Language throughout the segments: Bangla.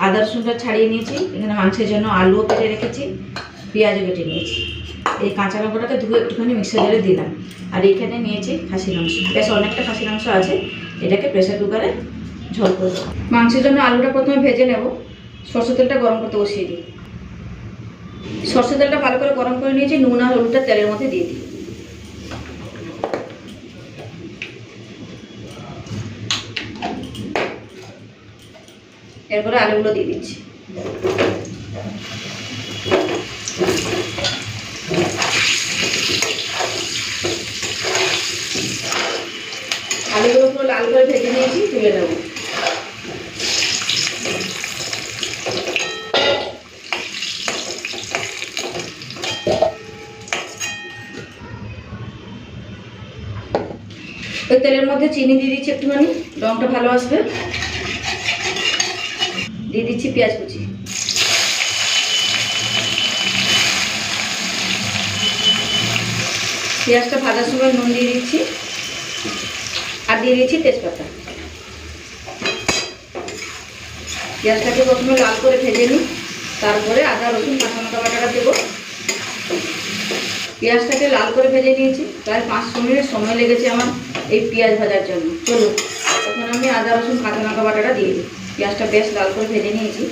আদা রসুনটা ছাড়িয়ে নিয়েছি। এখানে মাংসের জন্য আলুও কেটে রেখেছি, পেঁয়াজও কেটে নিয়েছি। এই কাঁচা লঙ্কাটাকে ধুয়ে একটুখানি মিক্সার জারে দিলাম। আর এইখানে নিয়েছি খাসির মাংস, বেশ অনেকটা খাসির মাংস আছে। এটাকে প্রেসার কুকারে ঝোল করে দেবো। মাংসের জন্য আলুটা প্রথমে ভেজে নেব। সরষের তেলটা গরম করতে বসিয়ে দিই। সরষের তেলটা ভালো করে গরম করে নিয়েছি। নুন আর হলুদটা তেলের মধ্যে দিয়ে দিই। এরপরে আলুগুলো দিয়ে দিচ্ছি। আলুগুলো পুরো লাল করে ভেজে নিয়েছি, তুলে নেব। ওই তেলের মধ্যে চিনি দিয়ে দিচ্ছি একটুখানি, রঙটা ভালো আসবে। দিয়ে দিচ্ছি পেঁয়াজ কুচি। পেঁয়াজটা ভাজার সময় নুন দিয়ে দিচ্ছি আর দিয়ে দিচ্ছি তেজপাতা। পেঁয়াজটাকে প্রথমে লাল করে ভেজে নিই, তারপরে আদা রসুন কাঁচা লঙ্কা বাটাটা দেবো। পেঁয়াজটাকে লাল করে ভেজে নিয়েছি, প্রায় 5 মিনিট সময় লেগেছে আমার এই পেঁয়াজ ভাজার জন্য। চলুন তখন আমি আদা রসুন কাঁচা লঙ্কা বাটাটা দিয়ে দিই। পেঁয়াজটা বেশ লাল করে ভেজে নিয়েছি।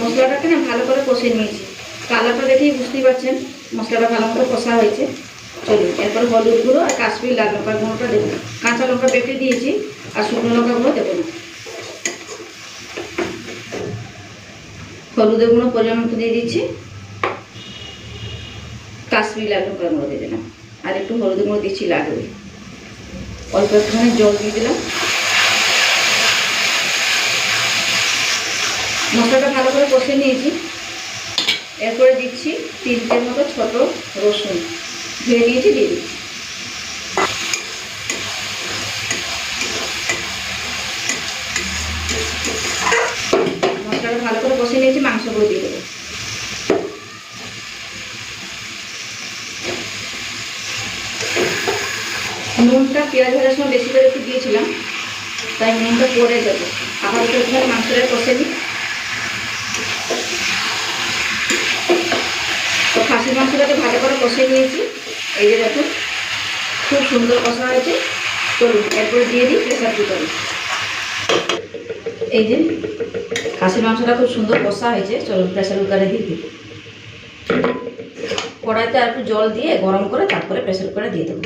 মশলাটাকে না ভালো করে কষে নিয়েছি। কালারটা দেখেই বুঝতেই পারছেন মশলাটা ভালো মতো কষা হয়েছে। চলুন এরপর হলুদ গুঁড়ো আর কাশ্মীর লাল লঙ্কার গুঁড়োটা দেবো। কাঁচা লঙ্কা বেটে দিয়েছি আর শুকনো লঙ্কা গুঁড়ো দেবো না। হলুদের গুঁড়ো পরিমাণ মতো দিয়ে দিচ্ছি। কাশ্মীর লাল লঙ্কার গুঁড়ো দিয়ে দিলাম। আর একটু হলুদের গুঁড়ো দিচ্ছি, লাগবে। অল্প একটুখানি জল দিয়ে দিলাম। মশলাটা ভালো করে কষে নিয়েছি। এরপরে দিচ্ছি 3টের মতো ছোট রসুন ধুয়ে নিয়েছি, দিয়ে দিচ্ছি। মশলাটা ভালো করে কষে নিয়েছি, মাংসগুলো দিয়ে দেবো। নুনটা পেঁয়াজ ভাজার সময় বেশি করে একটু দিয়েছিলাম, তাই নুনটা পরে দেবো। আবার একটু মাংসটা কষে নিই। তো খাসির মাংসটাকে ভালো করে কষে নিয়েছি। এই যে দেখুন খুব সুন্দর কষা হয়েছে। চলুন এরপরে দিয়ে দিই প্রেসার কুকারে। এই যে খাসির মাংসটা খুব সুন্দর কষা হয়েছে। চলুন প্রেসার কুকারে দিয়ে দিই। কড়াইতে আর একটু জল দিয়ে গরম করে তারপরে প্রেসার কুকারে দিয়ে দেবো।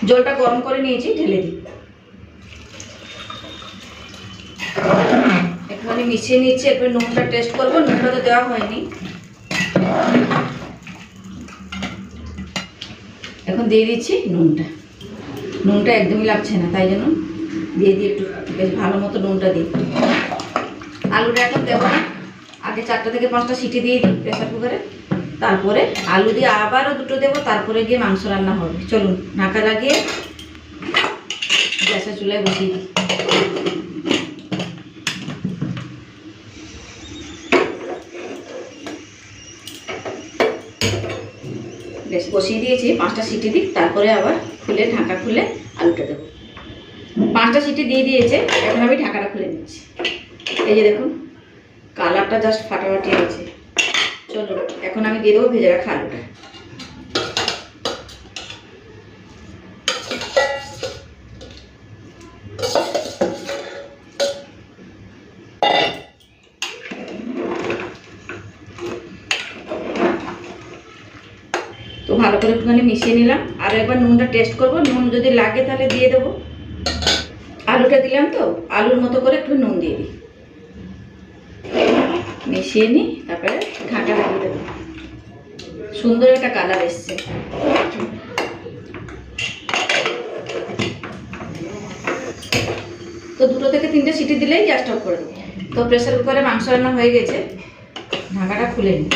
জলটা গরম করে নিয়েছি, ঢেলে দিই। একটুখানি মিশিয়ে নিচ্ছি। এরপর নুনটা টেস্ট করবো। নুনটা তো দেওয়া হয়নি। এখন দিয়ে দিচ্ছি নুনটা। নুনটা একদমই লাগছে না, তাই জন্য দিয়ে দিই একটু বেশ ভালো মতো নুনটা দিই। আলুটা এখন দেবো না, আগে 4টা থেকে 5টা সিটি দিয়ে দিই প্রেসার কুকারে। তারপরে আলু দিয়ে আবারও 2টো দেবো, তারপরে গিয়ে মাংস রান্না হবে। চলুন ঢাকা লাগিয়ে গ্যাসের চুলায় বসিয়ে দিই। গ্যাস বসিয়ে দিয়েছি, 5টা সিটি দিই, তারপরে আবার খুলে ঢাকা খুলে আলুটা দেবো। 5টা সিটি দিয়ে দিয়েছে, এখন আমি ঢাকাটা খুলে নিচ্ছি। এই যে দেখুন কালারটা জাস্ট ফাটাফাটি আছে। চলুন এখন আমি দিয়ে দেবো ভেজে রাখা আলুটা। তো ভালো করে একটুখানি মিশিয়ে নিলাম। আর একবার নুনটা টেস্ট করবো, নুন যদি লাগে তাহলে দিয়ে দেবো। আলুটা দিলাম তো, আলুর মতো করে একটু নুন দিয়ে দিই। মিশিয়ে নিই, তারপরে ঢাকা লাগিয়ে দেবো। সুন্দর একটা কালার এসছে। তো 2 থেকে 3টে সিটি দিলেই গ্যাসটা অফ করে দেবো। তো প্রেসার কুকারে মাংস রান্না হয়ে গেছে, ঢাকাটা খুলে নিই।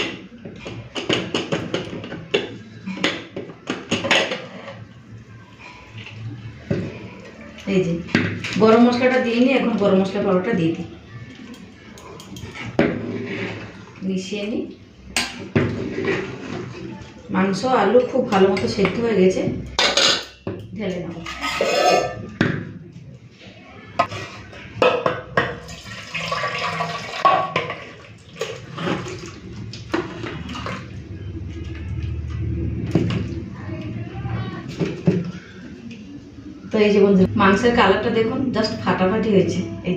এই যে গরম মশলাটা দিয়ে নিই, এখন গরম মশলা পাউডারটা দিয়ে দিই। মিশিয়ে নিই। মাংস আলু খুব ভালো মতো সেদ্ধ হয়ে গেছে, ঢেলে নেব। তো এই যে বন্ধু, মাংসের কালারটা দেখুন, জাস্ট ফাটাফাটি হয়েছে। এই